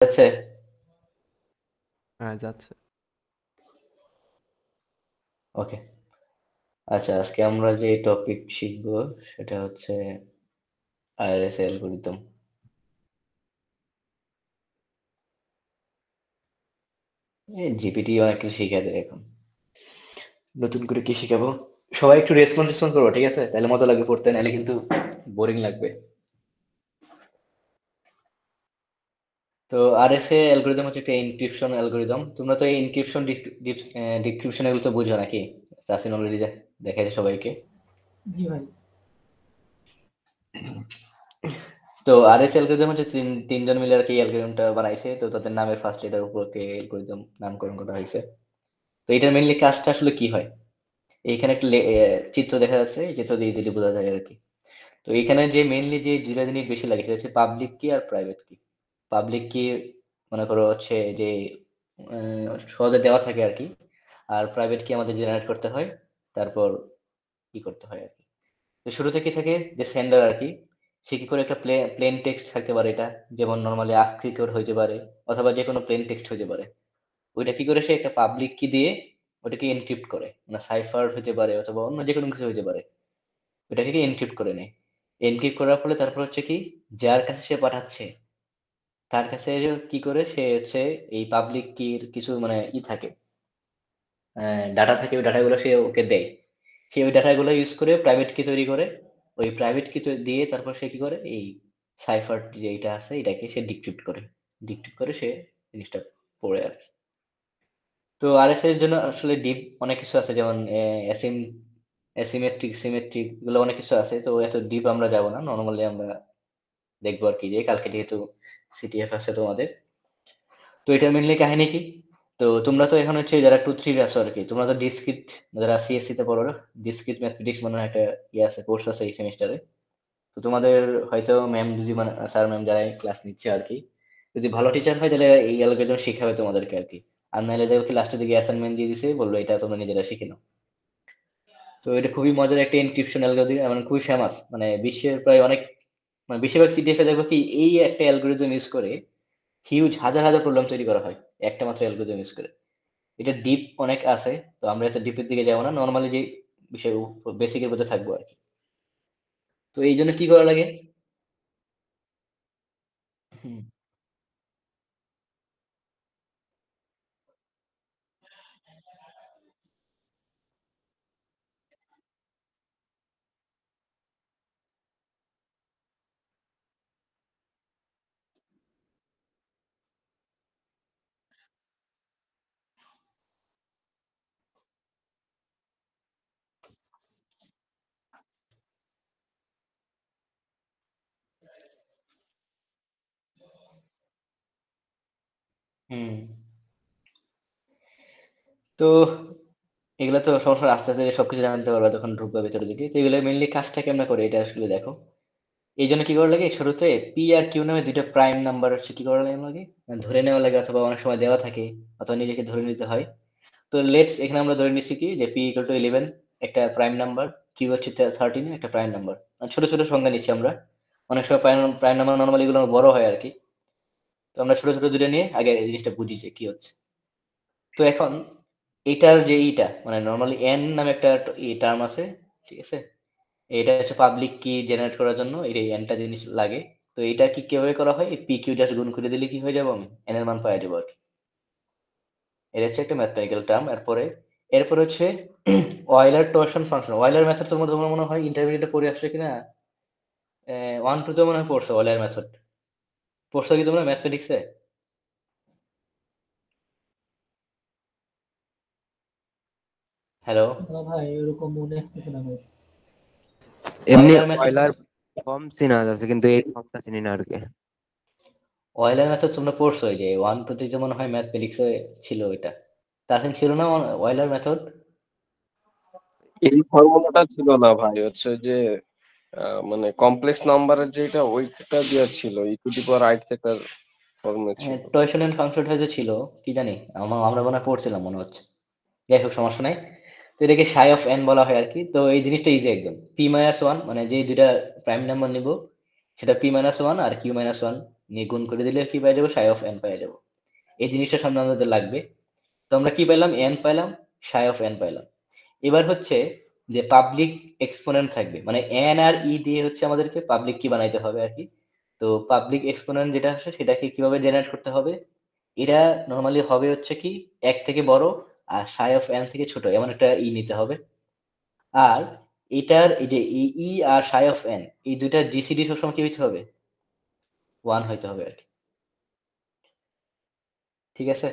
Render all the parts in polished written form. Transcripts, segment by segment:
যাচ্ছে। হ্যাঁ, যাচ্ছে। ওকে। আচ্ছা, আজকে আমরা যে টপিক শিখবো সেটা হচ্ছে আইআরএস অ্যালগরিদম। জিপিটি অনেক কিছু শিখা দেয় এখন। নতুন করে কি শিখাবো? সবাই একটু রেসপন্স করবো, ঠিক আছে? তাহলে মজা লাগবে পড়তে, নাহলে কিন্তু বোরিং লাগবে। তো আরএস এ অ্যালগরিদম হচ্ছে একটা এনক্রিপশন অ্যালগরিদম। তোমরা তো এই এনক্রিপশন ডিক্রিপশন এগুলো তো বুঝো নাকি? তাসিন অলরেডি দেখাইছে সবাইকে। জি ভাই। তো আরএস অ্যালগরিদম হচ্ছে তিনজন মিলে আর কি অ্যালগরিদমটা বানাইছে। তো তাদের নামের ফার্স্ট লেটার উপরকে অ্যালগরিদম নামকরণ করা হয়েছে। তো এটার মেইনলি কাজটা আসলে কি হয়? এইখানে একটা চিত্র দেখা যাচ্ছে, এই চিত্র দিয়ে দিলে বোঝা যায় আর কি। তো এইখানে যে মেইনলি যে দুইটা জিনিস বেশি লাগে সেটা হচ্ছে পাবলিক কি আর প্রাইভেট কি। পাবলিক কি মনে করো হচ্ছে যে সহজে দেওয়া থাকে আর কি। আর প্রাইভেট কি আমাদের জেনারেট করতে হয়, তারপর কি করতে হয় আর কি। তো শুরুতে কি থাকে, যে সেন্ডার আর কি, সে কি করে একটা প্লেন টেক্সট থাকতে পারে, এটা যেমন নর্মালি আস্কি কোড হইতে পারে, অথবা যে কোনো প্লেন টেক্সট হইতে পারে। ওইটা কি করে, সে একটা পাবলিক কি দিয়ে ওটাকে এনক্রিপ্ট করে, মানে সাইফার হতে পারে অথবা অন্য যে কোনো কিছু হতে পারে। ওটাকে কি এনক্রিপ্ট করে নেয়। এনক্রিপ্ট করার ফলে তারপর হচ্ছে কি, যার কাছে সে পাঠাচ্ছে তার কাছে কি করে, সে হচ্ছে এই পাবলিক কির কিছু মানে থাকে, ডাটা থাকে, ওই ডাটাগুলো সে ওকে দেয়। সে ওই ডাটাগুলো ইউজ করে প্রাইভেট কি তৈরি করে। ওই প্রাইভেট কি দিয়ে তারপর সে কি করে, এই সাইফার যেটা আছে এটাকে সে ডিক্রিপ্ট করে। ডিক্রিপ্ট করে সে জিনিসটা পড়ে আর কি। তো আরএসএস এর জন্য আসলে ডিপ অনেক কিছু আছে, যেমন অ্যাসিমেট্রিক, সিমেট্রিক, এগুলো অনেক কিছু আছে। তো এত ডিপ আমরা যাব না, নর্মালি আমরা দেখবো আর কি, যে কালকে যেহেতু সিটিএফ আছে তোমাদের। তো এটা মেনলি কাহিনী কি, তো তোমরা তো এখন হচ্ছে যারা 2-3 আছো আর কি, তোমরা তো ডিসক্রিট, যারা সিএসসি তে পড়ো, ডিসক্রিট ম্যাথমেটিক্স মনে হয় একটা আছে, কোর্স আছে এই সেমিস্টারে। তো তোমাদের হয়তো ম্যাম যদি মানে স্যার ম্যাম যারা ক্লাস নিচ্ছে আর কি, যদি ভালো টিচার হয় তাহলে এই অ্যালগরিদম শিখাবে তোমাদেরকে আর কি। আর নাহলে দেখো কি লাস্টের দিকে অ্যাসাইনমেন্ট দিয়ে দিছে, বললো এটা তোমরা নিজেরা শিখে নাও। তো এটা খুবই মজার একটা এনক্রিপশন অ্যালগরিদম, মানে খুবই ফেমাস, মানে বিশ্বের প্রায় অনেক, মানে বেশিরভাগ সিটিএফ এ দেখবো কি এই একটা অ্যালগরিদম ইউজ করে হিউজ হাজার হাজার প্রবলেম তৈরি করা হয় একটা মাত্র অ্যালগরিদম ইউজ করে। এটা ডিপ অনেক আছে, তো আমরা এত ডিপের দিকে যাবো না, নর্মালি যে বিষয় বেসিকের মধ্যে থাকবো আর কি। তো এই জন্য কি করা লাগে? হুম। হুম। তো এগুলো তো সমস্যা, আস্তে আস্তে সবকিছু জানতে পারবা যখন ঢুকবে ভিতরে দিকে। তো এগুলো মেনলি কাজটা কেমন করে এটা আসলে দেখো। এই জন্য কি করা লাগে, শুরুতে পি আর কিউ নামে দুইটা প্রাইম নাম্বার হচ্ছে কি করা লাগে, মানে ধরে নেওয়া লাগে, অথবা অনেক সময় দেওয়া থাকে, অথবা নিজেকে ধরে নিতে হয়। তো লেটস এখানে আমরা ধরে নিচ্ছি কি, যে পি ইকুয়াল টু 11 একটা প্রাইম নাম্বার, কিউ হচ্ছে 13 একটা প্রাইম নাম্বার। ছোট ছোট সংখ্যা নিচ্ছি আমরা, অনেক সময় প্রাইম প্রাইম নাম্বার নর্মালি এগুলো বড় হয় আর কি। তো আমরা ছোট ছোট দুটো নিয়ে আগে এই জিনিসটা বুঝি যে কি হচ্ছে। তো এখন এটার যে ইটা, মানে নর্মালি এন নামে একটা টার্ম আছে, ঠিক আছে? এটা হচ্ছে পাবলিক কি জেনারেট করার জন্য এই এনটা জিনিস লাগে। তো এটা কি কিভাবে করা হয়, পি কিউ জাস্ট গুণ করে দিলে কি হয়ে যাবো, আমি এন এর মান পাই যাবো আর কি। এটা হচ্ছে একটা ম্যাথমেটিক্যাল টার্ম। এরপরে এরপরে হচ্ছে Euler torsion function. Euler method তোমরা মনে হয় ইন্টারমিডিয়েটে পড়ে আসছে কিনা, 1-2 তে মনে হয় পড়ছো অয়েলার মেথড। পড়ছো কি তোমরা ম্যাথমেটিক্সে? হ্যালো? না ভাই, ওরকম মনে আসতেছে না ভাই। এমনি অয়েলার মেথড, অয়লার ফর্ম চিনা আছে কিন্তু এই ফর্মটা চিনি না আর কি। অয়েলার মেথড তোমরা পড়ছো, এই যে 1-2 তে মনে হয় ম্যাথমেটিক্সে ছিল এটা। তাছাড়া ছিল না অয়েলার মেথড? এই ফর্মুলাটা ছিল না ভাই, হচ্ছে যে মানে কমপ্লেক্স নাম্বারের যেটা ওইটা দেওয়া ছিল, ই টু দি পাওয়ার আইট একটা ফর্মুলা ছিল। টয়সন এন্ড ফাংশন হয়তো ছিল, কি জানি, আমরা মনে হয় পড়ছিলাম মনে হচ্ছে। যাই হোক, সমস্যা নাই। তো এটাকে সাই অফ এন বলা হয় আর কি। তো এই জিনিসটা ইজি একদম, পি মাইনাস ওয়ান, মানে যে দুইটা প্রাইম নাম্বার নিব সেটা পি মাইনাস ওয়ান আর কিউ মাইনাস ওয়ান, নিয়ে গুণ করে দিলে কি পেয়ে যাবো, সাই অফ এন পেয়ে যাবো। এই জিনিসটা সামনে আমাদের লাগবে। তো আমরা কি পেলাম, এন পেলাম, সাই অফ এন পেলাম। এবার হচ্ছে যে পাবলিক এক্সপোনেন্ট থাকবে, মানে এন আর ই দিয়ে হচ্ছে আমাদেরকে পাবলিক কি বানাইতে হবে আর কি। তো পাবলিক এক্সপোনেন্ট যেটা আসে সেটাকে কিভাবে জেনারেট করতে হবে, এরা নর্মালি হবে হচ্ছে কি এক থেকে বড় আর সাই অফ এন থেকে ছোট, এমন একটা ই নিতে হবে। আর এটার এই যে ই আর সাই অফ এন, এই দুইটা জিসিডি সবসময় কি হইতে হবে, 1 হইতে হবে আর কি। ঠিক আছে।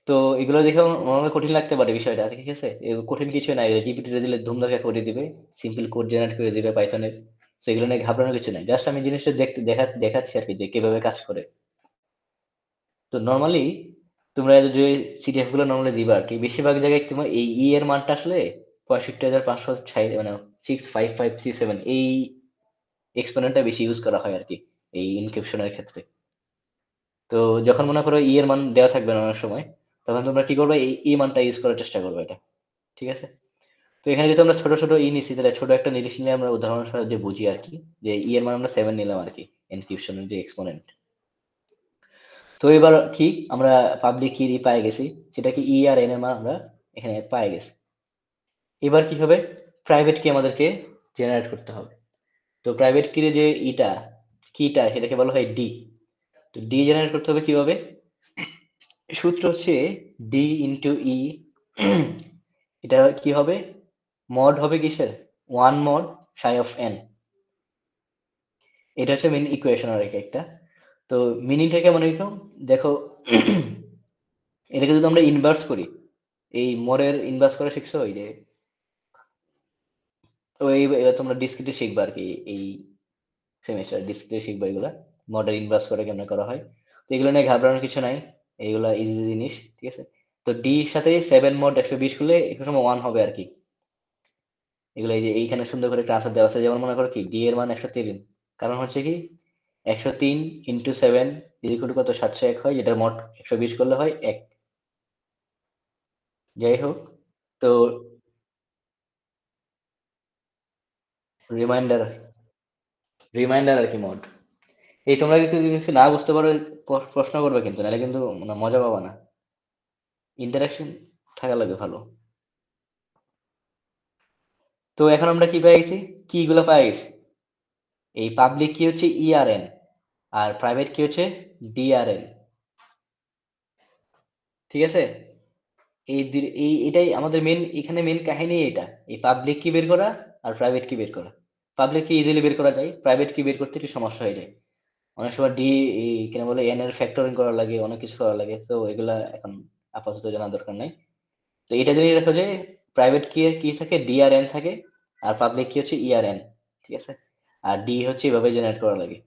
তো এগুলো দেখেও নর্মালি কঠিন লাগতে পারে বিষয়টা, ঠিক আছে, এগুলো কঠিন কিছু নাই, জিপিটি দিলে ধুমধারকা করে দিবে, সিম্পল কোড জেনারেট করে দিবে পাইথনের। সেগুলো নিয়ে ঘাবড়ানোর কিছু নাই, জাস্ট আমি জিনিসটা দেখাচ্ছি আর কি যে কিভাবে কাজ করে। তো নর্মালি তোমরা যে সিডিএফ গুলো নর্মালি দিবা আর কি, বেশিরভাগ জায়গায় তোমার এই ই এর মানটা আসলে 65,560, মানে 65537, এই এক্সপোনেন্টটা বেশি ইউজ করা হয় আর কি এই ইনক্রিপশনের ক্ষেত্রে। তো যখন মনে করো ই এর মান দেওয়া থাকবে না অনেক সময়, তখন তোমরা কি করবে, এই মানটা ইউজ করার চেষ্টা করবে এটা। ঠিক আছে। তো এখানে যদি আমরা ছোট ছোট ই নিচ্ছি, তাহলে ছোট একটা নিরিশ নিলে আমরা উদাহরণের সাহায্যে বুঝি আর কি, যে ই এর মান আমরা 7 নিলাম আর কি, এনক্রিপশনের যে এক্সপোনেন্ট। তো এবার কি আমরা পাবলিক কি পাই গেছি, সেটা কি ই আর এন এর মান আমরা এখানে পাই গেছি। এবার কি হবে, প্রাইভেট কি আমাদেরকে জেনারেট করতে হবে। তো প্রাইভেট কির যে ইটা কিটা সেটাকে বলা হয় ডি। তো ডি জেনারেট করতে হবে কিভাবে, সূত্র হচ্ছে ডি ইন্টু ই, এটা কি হবে, মড হবে কিসের, 1 মড সাই অফ এন। এটা হচ্ছে মেন ইকুয়েশন আর কি একটা। তো মিনিংটা কেমন এরকম দেখো, এটাকে যদি আমরা ইনভার্স করি, এই মডের ইনভার্স করা শিখছো ওই যে, তো এবার তোমরা ডিসক্রিটে শিখবা আর কি, এই সেমিস্টার ডিসক্রিটে শিখবা এগুলা, মডেল ইনভার্স করে কেমন করা হয়। তো এগুলো নিয়ে ঘাবড়ানোর কিছু নাই, এইগুলা ইজি জিনিস, ঠিক আছে। তো ডি এর সাথে 7 মড 120 করলে একটু সময় 1 হবে আর কি। এগুলো এই যে এইখানে সুন্দর করে ট্রান্সফার দেওয়া আছে, যেমন মনে করো কি ডি এর মান 103, কারণ হচ্ছে কি 103 ইন্টু 7 ইকুয়াল টু কত, 701 হয়, যেটার মড 120 করলে হয় 1। যাই হোক, তো রিমাইন্ডার রিমাইন্ডার আর কি মড। এই তোমরা যদি কিছু না বুঝতে পারো প্রশ্ন করবে কিন্তু, নাহলে কিন্তু মানে মজা পাবা না, ইন্টারাকশন থাকা লাগে ভালো। তো এখন আমরা কি পেয়ে গেছি, কি গুলো পেয়ে গেছি, এই পাবলিক কি হচ্ছে ইআরএন আর প্রাইভেট কি হচ্ছে ডিআরএন। ঠিক আছে। এটাই আমাদের মেন, এখানে মেন কাহিনী এটা, এই পাবলিক কি বের করা আর প্রাইভেট কি বের করা। পাবলিক কি ইজিলি বের করা যায়, প্রাইভেট কি বের করতে একটু সমস্যা হয়ে যায়, অনেক সময় কেন বলে এন এর ফ্যাক্টরিং করা লাগে, অনেক কিছু করা লাগে, তো এগুলা এখন আপাতত জানার দরকার নাই। তো এটা জেনে রাখো যে প্রাইভেট কি এর কি থাকে, ডিআরএন থাকে, আর পাবলিক কি হচ্ছে ইআরএন। ঠিক আছে। আর ডি হচ্ছে এভাবে জেনারেট করা লাগে।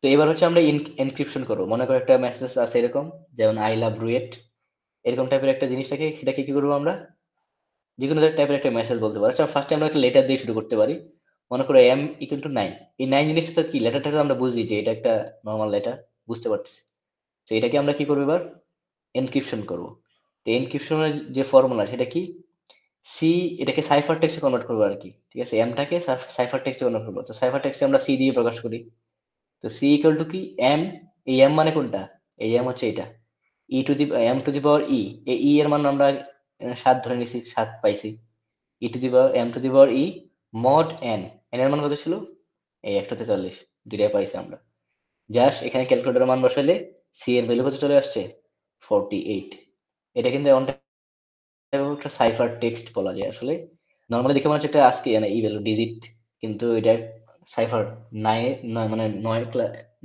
তো এবার হচ্ছে আমরা এনক্রিপশন করবো, মনে করো একটা মেসেজ আছে এরকম, যেমন আই লাভ রুয়েট, এরকম টাইপের একটা জিনিসটাকে, সেটাকে কি করবো আমরা, যে কোনো টাইপের একটা মেসেজ বলতে পারি। আচ্ছা ফার্স্টে আমরা একটা লেটার দিয়ে শুরু করতে পারি, মনে করো এম ইকুয়াল টু 9। এই 9 জিনিসটা তো কি, লেটারটা আমরা বুঝি যে এটা একটা নর্মাল লেটার, বুঝতে পারতেছি। তো এটাকে আমরা কি করবো এবার, এনক্রিপশন করবো। তো এনক্রিপশনের যে ফর্মুলা সেটা কি, সি, এটাকে সাইফার টেক্সটে কনভার্ট করবো আর কি। ঠিক আছে, এমটাকে সাইফার টেক্সটে কনভার্ট করবো। তো সাইফার টেক্সটে আমরা সি দিয়ে প্রকাশ করি। তো সি ইকুয়াল টু কি, এম, এই এম মানে কোনটা, এই এম হচ্ছে এটা, E to the M to the power E, এই ই এর মান আমরা 7 ধরে নিছি, 7 পাইছি। E to the power M to the power E mod N, N এর মান কত ছিল, এই 143, দুইটাই পাইছি আমরা। জাস্ট এখানে ক্যালকুলেটরের মান বসাইলে সি এর ভ্যালু কত চলে আসছে, 48। এটা কিন্তু এমন একটা সাইফার টেক্সট বলা যায় আসলে, নর্মালি দেখে মনে হচ্ছে একটা আজকে মানে ই ভ্যালু ডিজিট, কিন্তু এটা সাইফার, নয় মানে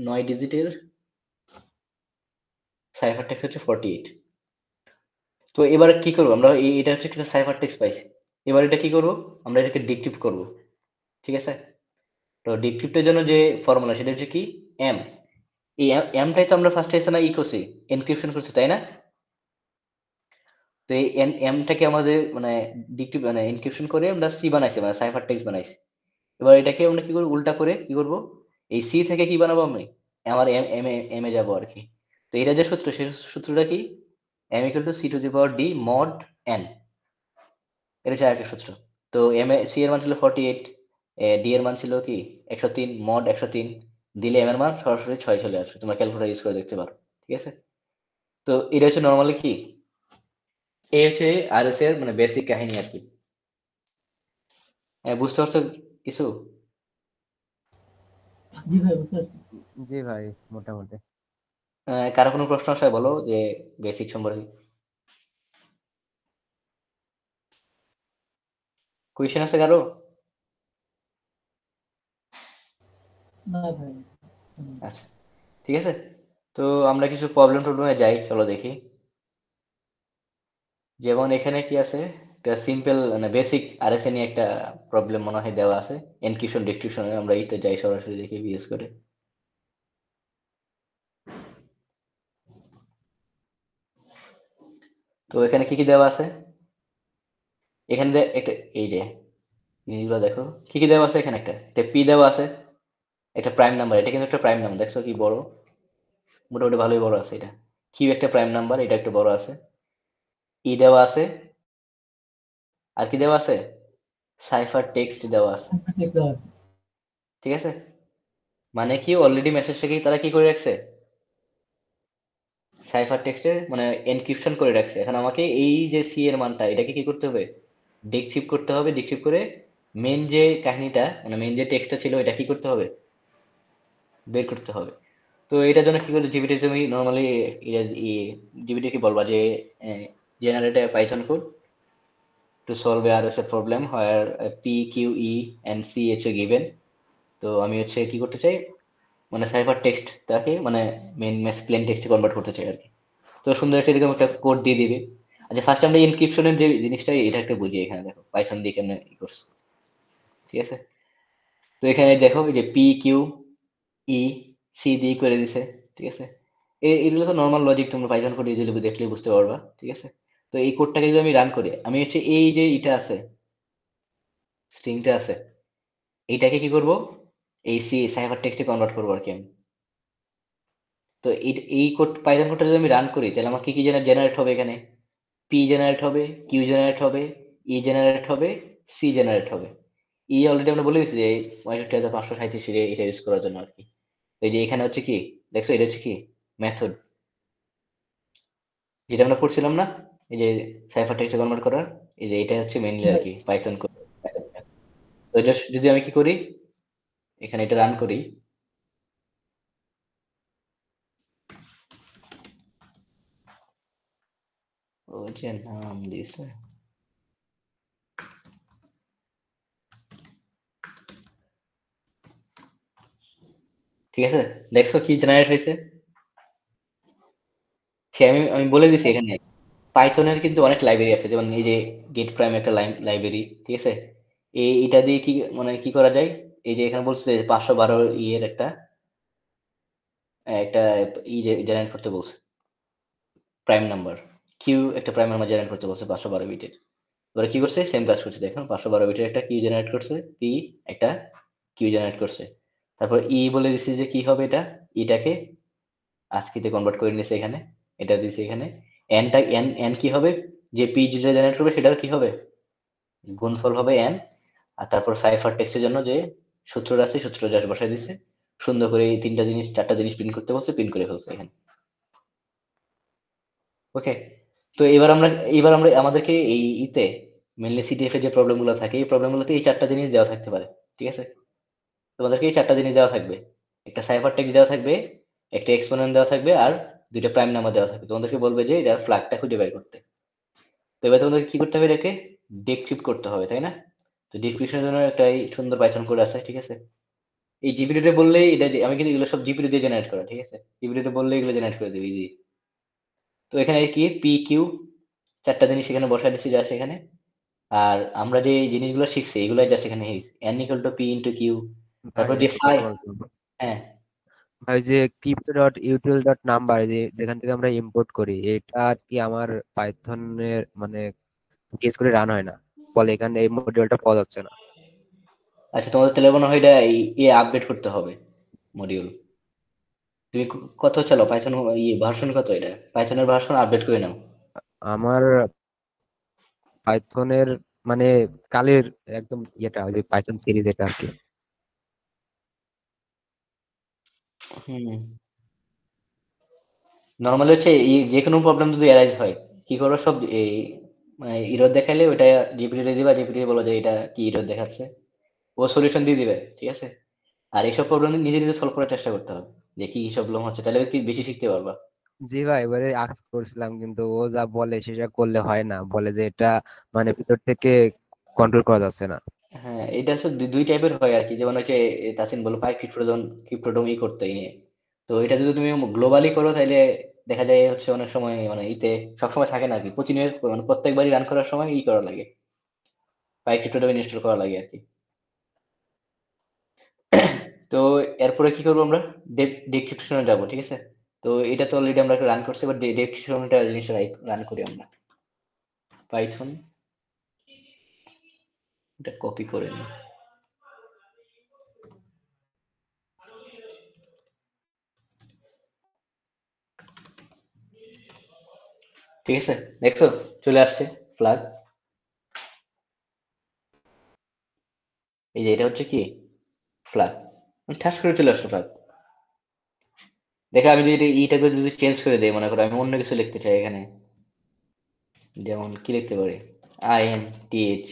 9 ডিজিটের সাইফার টেক্সট হচ্ছে 48। তো এবার কি করবো আমরা, এটা হচ্ছে একটা সাইফার টেক্সট পাইছি। এবার এটা কি করব, আমরা এটাকে ডিক্রিপ্ট করব। ঠিক আছে। তো ডিক্রিপ্টের জন্য যে ফর্মুলা সেটা হচ্ছে কি, এম, এই এমটাই তো আমরা ফার্স্টে এসে না ই করছি, এনক্রিপশন করছি, তাই না। তো এই এমটাকে আমাদের মানে ডিক্রিপ্ট মানে এনক্রিপশন করে আমরা সি বানাইছি, মানে সাইফার টেক্সট বানাইছি। এবার এটাকে আমরা কি করবো, উল্টা করে কি করব, এই সি থেকে কি বানাবো আমি, আমার এম এম এম এ যাবো আর কি। তো এটা যে সূত্র, সেই সূত্রটা কি, M equal to C to the power D mod N, এটা হচ্ছে আরেকটা সূত্র। তো এম এ সি এর মান ছিল 48, ডি এর মান ছিল কি 103, মড 103, দিলে m এর মান সরাসরি 6 চলে আসবে, তোমরা ক্যালকুলেটর ইউজ করে দেখতে পারো। ঠিক আছে, তো এটা হচ্ছে নর্মালি কি, এই হচ্ছে আরএস এর মানে বেসিক কাহিনী আর কি। বুঝতে পারছো কিছু? জি ভাই, বুঝতে পারছি। জি ভাই, মোটামুটি। কারো কোনো প্রশ্ন আছে বলো যে বেসিক সম্পর্কে, কোয়েশ্চেন আছে কারো? না ভাই। আচ্ছা, ঠিক আছে, তো আমরা কিছু প্রবলেম টবলেমে যাই, চলো দেখি। যেমন এখানে কি আছে, একটা সিম্পল মানে বেসিক আরএসএ নিয়ে একটা প্রবলেম মনে হয় দেওয়া আছে, এনক্রিপশন ডিক্রিপশনে। আমরা এইতে যাই সরাসরি দেখি বিএস করে। তো এখানে কি কি দেওয়া আছে, এখানে একটা এই যে জিনিসগুলো দেখো কি কি দেওয়া আছে। এখানে একটা পি দেওয়া আছে, একটা প্রাইম নাম্বার, এটা কিন্তু একটা প্রাইম নাম্বার, দেখছো কি বড়, মোটামুটি ভালোই বড় আছে। এটা কিউ একটা প্রাইম নাম্বার, এটা একটু বড় আছে। ই দেওয়া আছে, আর কি দেওয়া আছে, সাইফার টেক্সট দেওয়া আছে। ঠিক দেওয়া আছে। ঠিক আছে, মানে কি অলরেডি মেসেজটাকে তারা কি করে রাখছে, সাইফার টেক্সটে মানে এনক্রিপশন করে রাখছে। এখন আমাকে এই যে সি এর মানটা, এটাকে কি করতে হবে, ডিক্রিপ্ট করতে হবে। ডিক্রিপ্ট করে মেন যে কাহিনীটা মানে মেন যে টেক্সটটা ছিল, এটা কি করতে হবে, বের করতে হবে। তো এটার জন্য কি করতে, জিপিটি তুমি নর্মালি জিপিটি কি বলবা যে generate Python code to solve a RSA problem where P, Q, E and C হচ্ছে given। তো আমি হচ্ছে কি করতে চাই, মানে সাইফার টেক্সটটাকে মানে মেন প্লেন টেক্সটে কনভার্ট করতে চাই আর কি। তো সুন্দর একটা এরকম একটা কোড দিয়ে দিবে। আচ্ছা, ফার্স্ট আমরা ইনক্রিপশনের যে জিনিসটা, এটা একটা বুঝি। এখানে দেখো পাইথন দিয়ে কেমন ই করছে। ঠিক আছে, তো এখানে দেখো এই যে পি কিউ ই সি দিয়ে করে দিছে। ঠিক আছে, এগুলো তো নর্মাল লজিক, তোমরা পাইথন কোড ইজিলি দেখলে বুঝতে পারবা। ঠিক আছে, তো এই কোডটাকে যদি আমি রান করি, আমি হচ্ছে এই যে এটা আছে, স্ট্রিংটা আছে, এইটাকে কি করব, এই সি সাইফার টেক্সটে কনভার্ট করবো আর কি আমি। তো এই কোড পাইথন কোডটা যদি আমি রান করি, তাহলে আমার কি কি জেনারেট হবে, এখানে পি জেনারেট হবে, কিউ জেনারেট হবে, ই জেনারেট হবে, সি জেনারেট হবে। ই অলরেডি আমরা বলে দিচ্ছি যে 6537 এটা ইউজ করার জন্য আর কি। এই যে এখানে হচ্ছে কি, দেখছো এটা হচ্ছে কি মেথড, যেটা আমরা পড়ছিলাম না, এই যে সাইফার টেক্সটে কনভার্ট করার, এই যে এটা হচ্ছে মেইনলি আর কি পাইথন কোড। তো এটা যদি আমি কি করি, এখানে এটা রান করি, ও যে নাম দিছে, ঠিক আছে, দেখছো কি জেনারেট হয়েছে। সে আমি বলে দিছি এখানে পাইথনের কিন্তু অনেক লাইব্রেরি আছে, যেমন এই যে গেট প্রাইম একটা লাইব্রেরি। ঠিক আছে, এটা দিয়ে কি মানে কি করা যায়, এই যে এখানে বলছে যে 512 ইয়ের একটা একটা ই জেনারেট করতে বলছে, প্রাইম নাম্বার কিউ একটা প্রাইম নাম্বার জেনারেট করতে বলছে 512 বিটের। এবার কি করছে, সেম কাজ করছে, দেখুন 512 বিটের একটা কিউ জেনারেট করছে, পি একটা কিউ জেনারেট করছে। তারপর ই বলে দিছি যে কি হবে, এটা ইটাকে আস্কিতে কনভার্ট করে নিয়েছে এখানে, এটা দিয়েছে এখানে। এনটা এন এন কি হবে, যে পি যেটা জেনারেট করবে সেটার কি হবে, গুণফল হবে এন। আর তারপর সাইফার টেক্সটের জন্য যে সূত্রটা আছে, সূত্র জাস্ট বসাই দিছে, সুন্দর করে এই তিনটা জিনিস চারটা জিনিস প্রিন্ট করতে বলছে, প্রিন্ট করে ফেলছে এখানে। ওকে, তো এবার আমরা আমাদেরকে এই ইতে মেনলি সিটিএফ এর যে প্রবলেম গুলো থাকে, এই প্রবলেম গুলোতে এই চারটা জিনিস দেওয়া থাকতে পারে। ঠিক আছে, তোমাদেরকে এই চারটা জিনিস দেওয়া থাকবে, একটা সাইফার টেক্সট দেওয়া থাকবে, একটা এক্সপোনেন্ট দেওয়া থাকবে, আর দুইটা প্রাইম নাম্বার দেওয়া থাকবে। তোমাদেরকে বলবে যে এটার ফ্ল্যাগটা খুঁজে বের করতে। তো এবার তোমাদেরকে কি করতে হবে, এটাকে ডিক্রিপ্ট করতে হবে, তাই না? তো ডিক্রিপশনের জন্য একটা এই সুন্দর পাইথন কোড আছে। ঠিক আছে, এই জিপিটিতে বললেই এটা আমি কিন্তু এগুলো সব জিপিটি দিয়ে জেনারেট করা। ঠিক আছে, জিপিটিতে বললে এগুলো জেনারেট করে দেবে ইজি। তো এখানে কি পি কিউ চারটা জিনিস এখানে বসাই দিচ্ছি জাস্ট এখানে। আর আমরা যে জিনিসগুলো শিখছি এগুলো জাস্ট এখানে N equal to P into Q, ভাই তারপর যে একটা ফাই। কথা বলতে হবে। হ্যাঁ, ভাই যে crypto.util.number যে যেখান থেকে আমরা ইম্পোর্ট করি, এটা আর কি আমার পাইথনের মানে কেস করে রান হয় না, বলে এখানে এই মডিউলটা পাওয়া যাচ্ছে না। আচ্ছা, তোমাদের তাহলে মনে হয় এটা আপডেট করতে হবে মডিউল। তুমি কত চালাও পাইথন, ভার্সন কত, এটা পাইথনের ভার্সন আপডেট করে নাও। আমার পাইথনের মানে কালের একদম ইয়েটা, ওই যে পাইথন সিরিজ এটা আর কি। হুম নর্মালি হচ্ছে এই যে কোনো প্রবলেম যদি অ্যারাইজ হয় কি করবো সব এই মানে ইরর দেখাইলে ওটা জিপিটি দিবা, জিপিটি বলো যে এটা কি ইরর দেখাচ্ছে, ও সলিউশন দিয়ে দিবে, ঠিক আছে। আর এইসব প্রবলেম নিজে নিজে সলভ করার চেষ্টা করতে হবে যে কি প্রবলেম হচ্ছে, তাহলে কি বেশি শিখতে পারবা। জি ভাই, এবারে আস্ক করছিলাম কিন্তু ও যা বলে সেটা করলে হয় না, বলে যে এটা মানে ভিতর থেকে কন্ট্রোল করা যাচ্ছে না। হ্যাঁ, এটা আসলে দুই টাইপের হয় আর কি, যেমন হচ্ছে তাসিন বলো পাই ক্রিপ্টোডম ই করতে নিয়ে। তো এটা যদি তুমি গ্লোবালি করো তাহলে দেখা যায় হচ্ছে অনেক সময় মানে ইতে সবসময় থাকে না আর কি, প্রতিনিয়ত মানে প্রত্যেকবারই রান করার সময় ই করা লাগে, পাই ক্রিপ্টোডম ইনস্টল করা লাগে আর কি। তো এরপরে কি করবো আমরা, ডেসক্রিপশনে যাবো, ঠিক আছে। তো এটা তো অলরেডি আমরা রান করছি, এবার ডেসক্রিপশনটা জিনিসটা রান করি আমরা। পাইথন, এটা কপি করে নিই। ঠিক আছে, দেখছো চলে আসছে ফ্ল্যাগ। এই যে এটা হচ্ছে কি ফ্ল্যাগ, ঠাস করে চলে আসছে ফ্ল্যাগ। দেখো আমি যদি এইটাকে যদি চেঞ্জ করে দিই, মনে করো আমি অন্য কিছু লিখতে চাই এখানে, যেমন কি লিখতে পারি, INTH,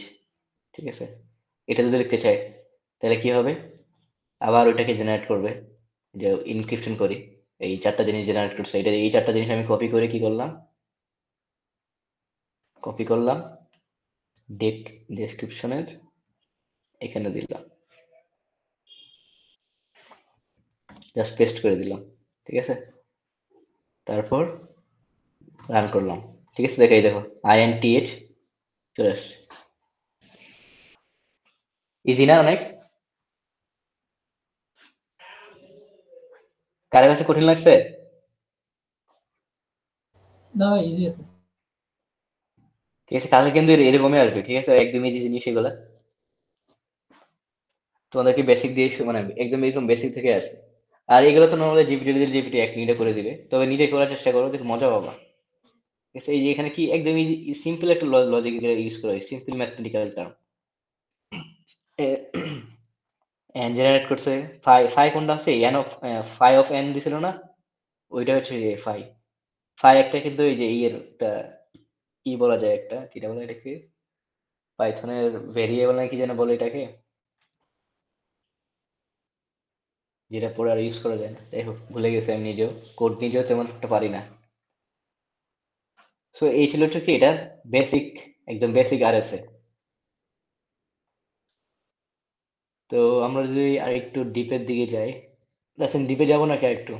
ঠিক আছে। এটা যদি লিখতে চাই তাহলে কি হবে, আবার ওইটাকে জেনারেট করবে, যে ইনক্রিপশন করি, এই চারটা জিনিস জেনারেট করছে, এটা এই চারটা জিনিস আমি কপি করে কি করলাম, কপি করলাম ডেসক্রিপশনের এখানে দিলাম, জাস্ট পেস্ট করে দিলাম, ঠিক আছে। তারপর রান করলাম, ঠিক আছে। দেখো এই দেখো INTH চলে আসছে, ইজি না অনেক? কার কাছে কঠিন লাগছে? না ভাই ইজি আছে। ঠিক আছে, কালকে কিন্তু এরকমই আসবে, ঠিক আছে, একদম ইজি জিনিস এগুলা তোমাদেরকে বেসিক দিয়ে মানে একদম এরকম বেসিক থেকে আসবে। আর এগুলো তো নর্মালি জিপিটি 1 মিনিটে করে দিবে, তবে নিজে করার চেষ্টা করো, দেখো মজা পাবা। ঠিক আছে, এই যে এখানে কি একদম ইজি সিম্পল একটা লজিক ইউজ করা হয়, simple mathematical term n generate করছে। ফাই ফাই কোনটা আছে, n of phi of n দিছিল না, ওইটা হচ্ছে যে ফাই। ফাই একটা কিন্তু এই যে ইয়ের একটা কি বলা যায়, একটা কিটা বলে এটাকে, পাইথনের ভেরিয়েবল না কি যেন বলে এটাকে, যেটা পরে আর ইউজ করা যায় না, যাই হোক ভুলে গেছি আমি নিজেও, কোড নিজেও তেমন একটা পারি না। সো এই ছিল হচ্ছে কি এটা বেসিক, একদম বেসিক RSA। তো আমরা যদি আর একটু ডিপের দিকে যাই, দেখেন ডিপে যাবো নাকি আর একটু?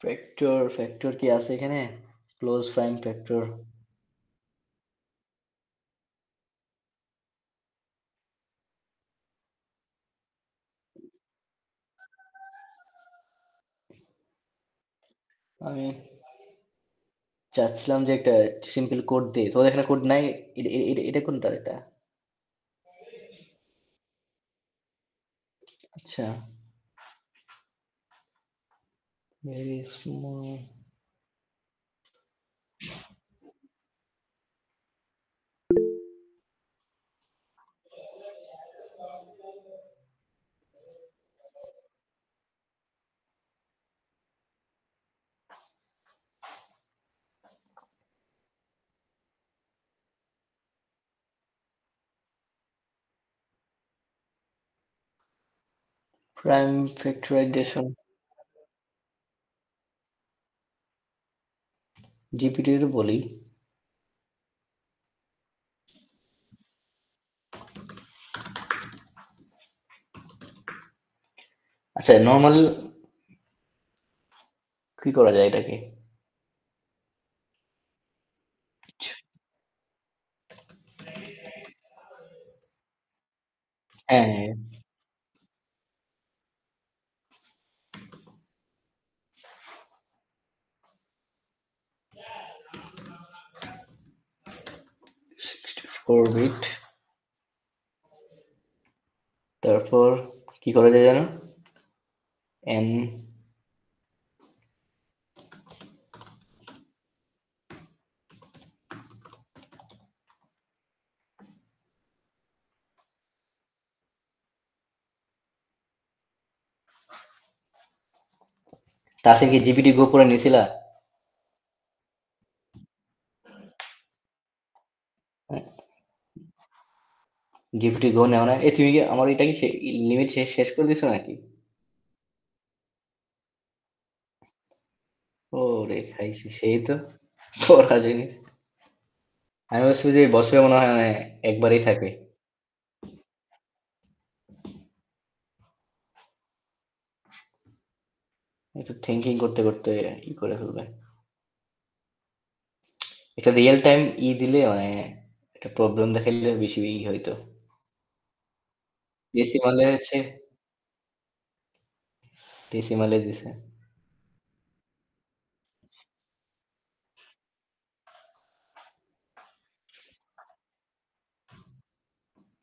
ফ্যাক্টর, ফ্যাক্টর কি আছে এখানে, ক্লোজ প্রাইম ফ্যাক্টর, আমি চাচ্ছিলাম যে একটা সিম্পল কোড দিই, তোমাদের এখানে কোড নাই? এটা কোনটা এটা? আচ্ছা, ভেরি স্মল। প্রাইম ফ্যাক্টরাইজেশন জিপিটির বলি। আচ্ছা নর্মাল কি করা যায় এটাকে, হ্যাঁ ফোর বিট, তারপর কি করা যায় জানো, এন, তাসিন কি জিপিটি গো পরে নিছিলা? জিপিটি গো নেও না? তুমি কি আমার এটা কি লিমিট শেষ শেষ করে দিছো নাকি? ওরে খাইছি সেই তো পড়া জিনিস। আমি ভাবছি যে বছরে মনে হয় মানে একবারই থাকে। একটু থিঙ্কিং করতে করতে ই করে ফেলবে। একটা রিয়েল টাইম দিলে মানে একটা প্রবলেম দেখাইলে বেশি হইতো। ডেসিমালে হচ্ছে ডেসিমালে দিছে।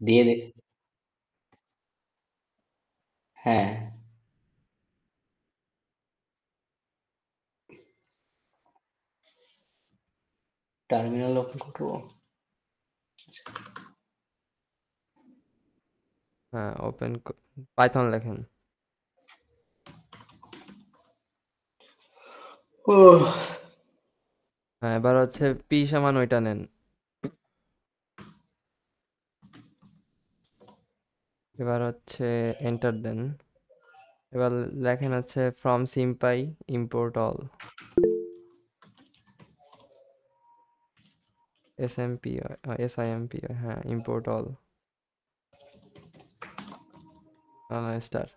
দিয়ে দে। হ্যাঁ, টার্মিনাল ওপেন করবো। হ্যাঁ, ওপেন পাইথন লেখেন। হ্যাঁ, এবার হচ্ছে পি সমান ওইটা নেন। এবার হচ্ছে এন্টার দেন। এবার লেখেন হচ্ছে ফ্রম সিম্পাই ইম্পোর্ট অল SIMPI, হ্যাঁ, ইম্পোর্ট অল স্টার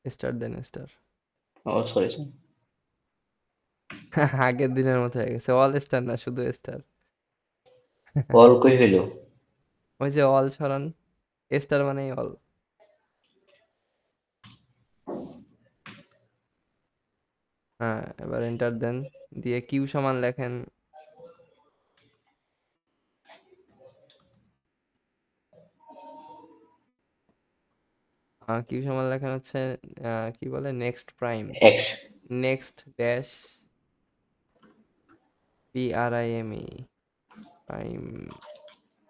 স্টার দেন স্টার। ও সরি। আগের দিনের মতো হয়ে গেছে, অল স্টার না, শুধু স্টার। অল কই হইলো? ওই যে অল সরান, স্টার মানেই অল। হ্যাঁ, এবার এন্টার দেন, দিয়ে কিউ সমান লেখেন কিউ সমান লেখেন হচ্ছে কি বলে next prime, x. Next dash PRIME prime.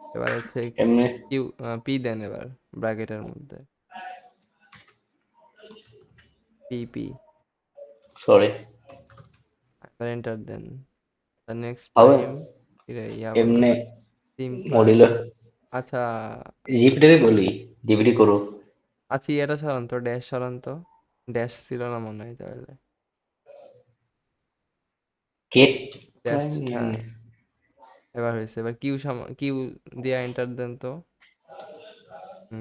এবার হচ্ছে এমনি কিউ পি দেন এবার ব্র্যাকেটের মধ্যে, পি। সরি। এবার এন্টার দেন, নেক্সট হবে প্রাইম ইয়া বলো এমনি সিম্পাই। মডিউলার আচ্ছা জিপিটি বলি জিপিটি করো। আচ্ছা, এটা সরান তো, ড্যাশ সরান তো, ড্যাশ ছিল না মনে হয় তাহলে, গেট ড্যাশ। প্রাইম হ্যাঁ, এমনি। এবার হয়েছে, এবার কিউ দিয়ে এন্টার দেন তো,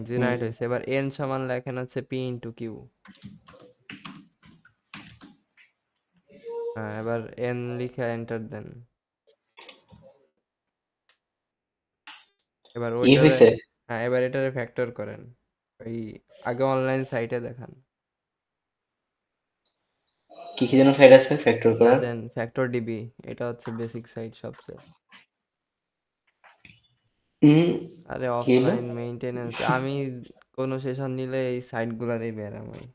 জেনারেট হয়েছে। এবার এন সমান লেখেন হচ্ছে পি ইন্টু কিউ। হ্যাঁ, এবার এন লিখে এন্টার দেন। এবার ওইটারে, হয়েছে। হ্যাঁ, এবার এটারে ফ্যাক্টর করেন, ওই আগে অনলাইন সাইটে দেখান। কি কি যেন সাইড আছে ফ্যাক্টর যা করার? দেন ফ্যাক্টর ডিবি, এটা হচ্ছে বেসিক সাইট সবচেয়ে। হুম। আরে কি হলো? অফলাইন মেইনটেনেন্স, আমি কোনো সেশন নিলে এই সাইটগুলারই বেরামই।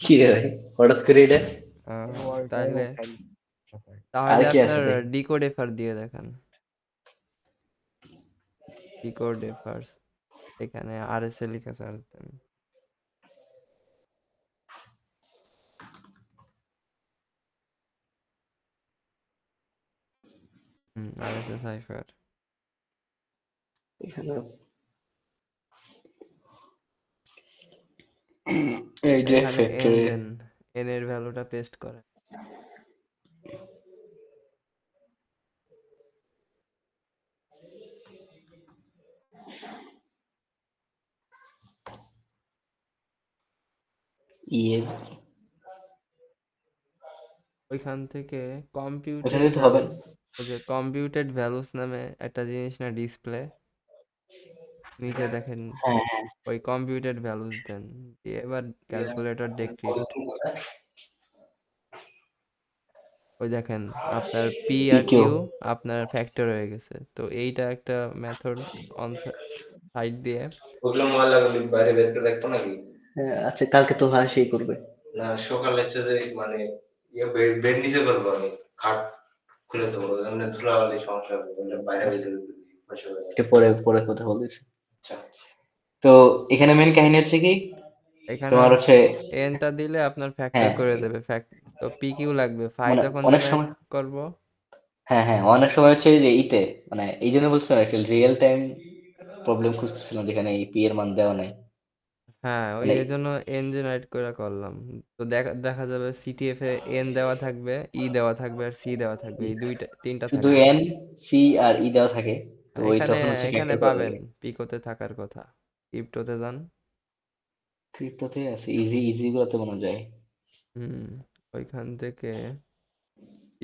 কি রে ভাই হঠাৎ করে এটা? তাইলে আর তাহলে কি আছে আপনার দেখ? ডিকোড এফার দিয়ে দেখান, ডিকোড এফার্স, এখানে RSA লিখে সার্চ দেন। RSA cipher. এখানে এই যে এখানে এন ফ্যাক্টরি দেন, এন এর ভ্যালুটা পেস্ট করেন। ইয়ে ওইখান থেকে কম্পিউটেড ওখানে তো হবে না। ভ্যালুস, ওই যে কম্পিউটেড ভ্যালুস নামে একটা জিনিস না ডিসপ্লে, নিচে দেখেন, হ্যাঁ হ্যাঁ। ওই কম্পিউটেড ভ্যালুস দেন, দিয়ে এবার ক্যালকুলেটর ডেক্রিপ্ট। ওই দেখেন আপনার পি আর পিকিউ। কিউ আপনার ফ্যাক্টর হয়ে গেছে, তো এইটা একটা মেথড অন সাইড দিয়ে। ওগুলো ময়লাগুলি বাইরে বের করে রাখবো নাকি? হ্যাঁ, আচ্ছা কালকে তো হয় সেই করবে। না সকালে হচ্ছে যে মানে বেড বেড নিচে করবো আমি, খাট খুলে দেবো মানে ধুলাবালি সমস্যা হবে মানে বাইরে বের করে এটা পরে পরে কথা বলতেছি। আচ্ছা। তো এখানে মেন কাহিনী হচ্ছে কি এখানে তোমার হচ্ছে এনটা দিলে আপনার ফ্যাক্টর হ্যাঁ করে দেবে তো পি কিউ লাগবে ফাই মানে যখন অনেক জেনারেট সময় করব। হ্যাঁ অনেক সময় হচ্ছে যে ইতে মানে এই জন্য বলছিলাম একটা রিয়েল টাইম প্রবলেম খুঁজতেছিলাম যেখানে এই পি এর মান দেওয়া নাই হ্যাঁ ওই মানে এই জন্য এন জেনারেট করে করলাম। তো দেখা দেখা যাবে সিটিএফ এ এন দেওয়া থাকবে, ই দেওয়া থাকবে আর সি দেওয়া থাকবে, এই তিনটা শুধু থাকবে। এন সি আর ই দেওয়া থাকে তো ওই এখানে তখন হচ্ছে এখানে ফ্যাক্টর করা পাবেন লাগে পিকোতে থাকার কথা। ক্রিপ্টোতে যান। ক্রিপ্টোতে আছে ইজি ইজি গুলোতে মনে যায় হুম, ওইখান থেকে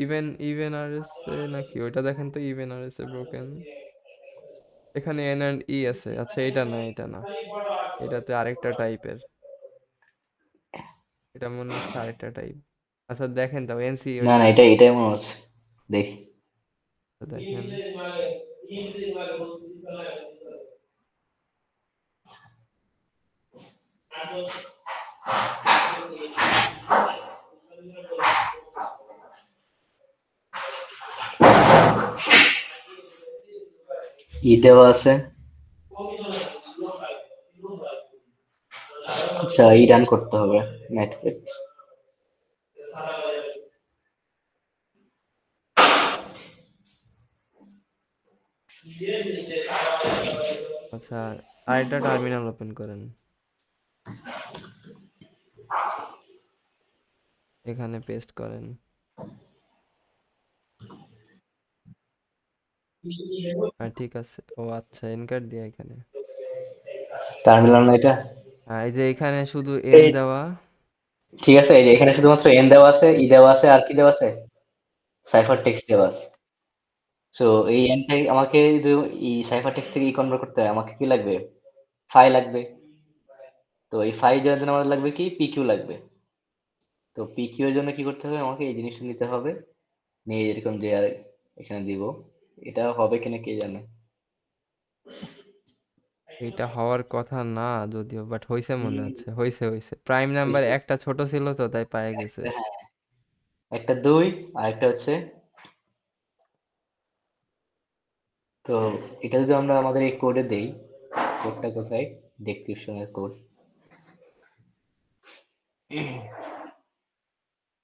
ইভেন ইভেন আরএস এ নাকি ওইটা দেখেন তো, ইভেন আরএস এ ব্রোকেন। এখানে এন অ্যান্ড ই আছে। আচ্ছা এটা না, এটাতে আরেকটা টাইপের, এটা মনে হচ্ছে আরেকটা টাইপ। আচ্ছা দেখেন তাও এনসি না ওইটা এটাই মনে হচ্ছে দেখি দেখেন। ই দেওয়া আছে আচ্ছা ই রান করতে হবে নেটপেড আচ্ছা আরেকটা টার্মিনাল ওপেন করেন, এখানে পেস্ট করেন। ঠিক আছে। ও আচ্ছা এনকার দিয়ে এখানে, টার্মিনাল না এটা এই যে এখানে শুধু এন এই দেওয়া। ঠিক আছে এই যে এখানে শুধুমাত্র এন দেওয়া আছে ই দেওয়া আছে আর কি দেওয়া আছে সাইফার টেক্সট দেওয়া আছে সো এই এনটাই আমাকে যদি এই সাইফার টেক্সট থেকে ই কনভার্ট করতে হয় আমাকে কি লাগবে ফাই লাগবে তো এই ফাই দেওয়ার জন্য আমাদের লাগবে কি পিকিউ লাগবে তো পিকিউ এর জন্য কি করতে হবে আমাকে এই জিনিসটা নিতে হবে নিয়ে এরকম যে আর এখানে দিব এটা হবে কিনা কে জানে এটা হওয়ার কথা না যদিও, বাট হইছে মনে হুম, হচ্ছে, হইছে প্রাইম নাম্বার হইছে। একটা ছোট ছিল তো তাই পায়ে গেছে। হ্যাঁ একটা দুই আর একটা হচ্ছে তো এটা যদি আমরা আমাদের এই কোডে দেই কোডটা কোথায় ডেসক্রিপশনের কোড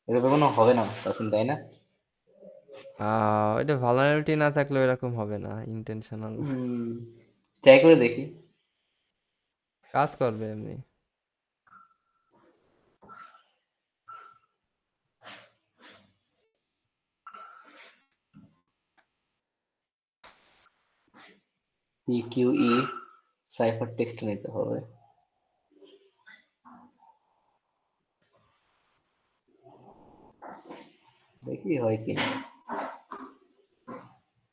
এভাবে কোনো হবে না তাসিম তাই না এটা ভালনারেবিলিটি না থাকলে এরকম হবে না, ইন্টেনশনাল ট্রাই করে দেখি কাজ করবে এমনি। পিকিউই সাইফার টেক্সট নিতে হবে দেখি হয় কি না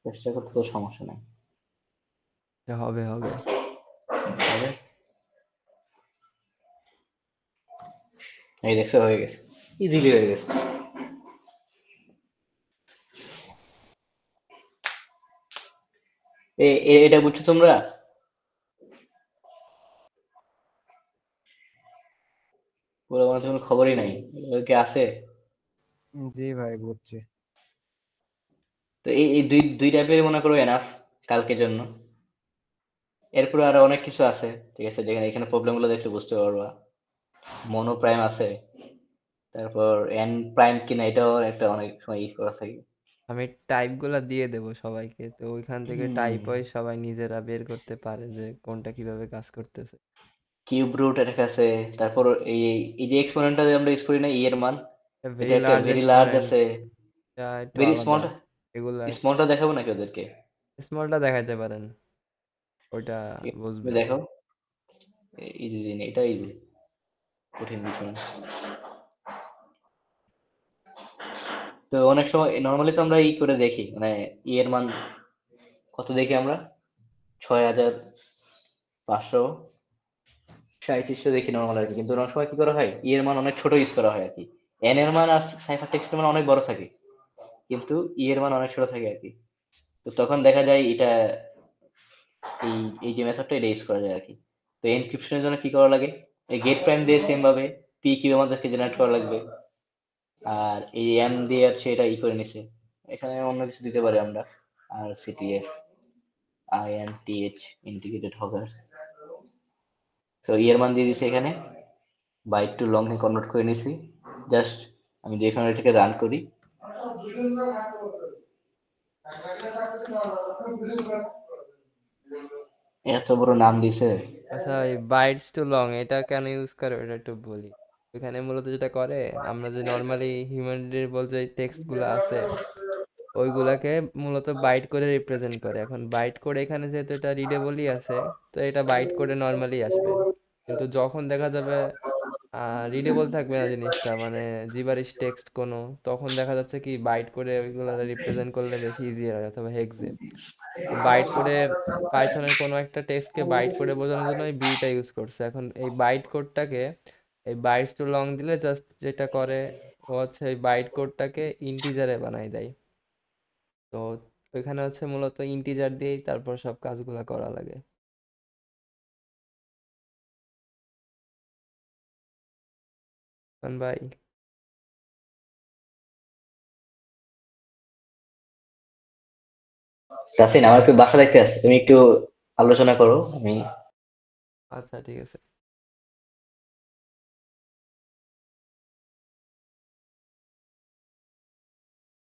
চেষ্টা করতে তো সমস্যা নাই এটা হবে হবে। হবে এই দেখছো হয়ে গেছে ইজিলি হয়ে গেছে এটা বুঝছো তোমরা পুরো মানে কোনো খবরই নাই কি আছে জি ভাই বুঝছি। তো এই দুই দুই টাইপের মনে করো এনাফ কালকের জন্য এরপরে আরো অনেক কিছু আছে ঠিক আছে যেখানে এখানে প্রবলেম গুলো দেখলে বুঝতে পারবা মনো প্রাইম আছে তারপর এন প্রাইম কিনা এটাও একটা অনেক সময় ইউজ করা থাকে আমি টাইপগুলো দিয়ে দেব সবাইকে, তো ওইখান থেকে হুম টাইপ ওয়াইজ সবাই নিজেরা বের করতে পারে যে কোনটা কিভাবে কাজ করতেছে। কিউব রুট একটা আছে তারপর এই এই যে এক্সপোনেন্টটা যে আমরা ইউজ করি না ই এর মান এটা ভেরি একটা লার্জ ভেরি লার্জ এক্সপোনেন্ট, আছে এটা একটু ভেরি আলাদা। স্মলটা এগুলা স্মলটা দেখাবো নাকি ওদেরকে স্মলটা দেখাইতে পারেন, ওইটা তুমি বুঝবে। দেখো ইজি জিনিস এটা ইজি কঠিন কিছু না তো অনেক সময় নর্মালি তো আমরা ই করে দেখি মানে ই এর মান কত দেখি আমরা 6500 3700 দেখি নর্মাল আর কি কিন্তু অনেক সময় কি করা হয় ই এর মান অনেক ছোট ইউজ করা হয় আর কি এন এর মান আর সাইফার টেক্সট এর মান অনেক বড় থাকে কিন্তু ই এর মান অনেক ছোট থাকে আর কি তো তখন দেখা যায় এটা এই এই যে মেথডটা এটা ইউজ করা যায় আর কি তো এনক্রিপশনের জন্য কি করা লাগে এই গেট প্রাইম দিয়ে সেম ভাবে পি কিউ আমাদেরকে জেনারেট করা লাগবে আর এই এম দিয়ে হচ্ছে এটা ই করে নিছে এখানে অন্য কিছু দিতে পারি আমরা আর সিটিএফ INTH ইন্টিগ্রেটেড হগার তো ই এর মান দিয়ে দিছে এখানে বাইট টু লং এ কনভার্ট করে নিছি। জাস্ট আমি যেখানে এটাকে রান করি, এত বড় নাম দিছে। আচ্ছা, এই বাইটস টু লং এটা কেন ইউজ করে এটা একটু বলি। এখানে মূলত যেটা করে, আমরা যে নর্মালি হিউম্যান রিডেবল যে টেক্সট গুলো আছে ওইগুলাকে মূলত বাইট করে রিপ্রেজেন্ট করে। এখন বাইট করে এখানে যেহেতু এটা রিডেবলই আছে, তো এটা বাইট করে নর্মালি আসবে। কিন্তু যখন দেখা যাবে রিডেবল থাকবে না জিনিসটা, মানে জিবারিশ টেক্সট কোনো, তখন দেখা যাচ্ছে কি বাইট করে ওইগুলো রিপ্রেজেন্ট করলে বেশি ইজিয়ার হয়, অথবা হেক্সে। তো বাইট করে পাইথনের কোনো একটা টেক্সটকে বাইট করে বোঝানোর জন্য এই বিটা ইউজ করছে। এখন এই বাইট কোডটাকে এই বাইটস টু লং দিলে জাস্ট যেটা করে ও হচ্ছে এই বাইট কোডটাকে ইন্টিজারে বানাই দেয়। তো ওইখানে হচ্ছে মূলত ইন্টিজার দিয়েই তারপর সব কাজগুলো করা লাগে। ভাই তাসিন, আমার একটু বাসা দেখতে আছে, তুমি একটু আলোচনা করো, আমি আচ্ছা ঠিক আছে।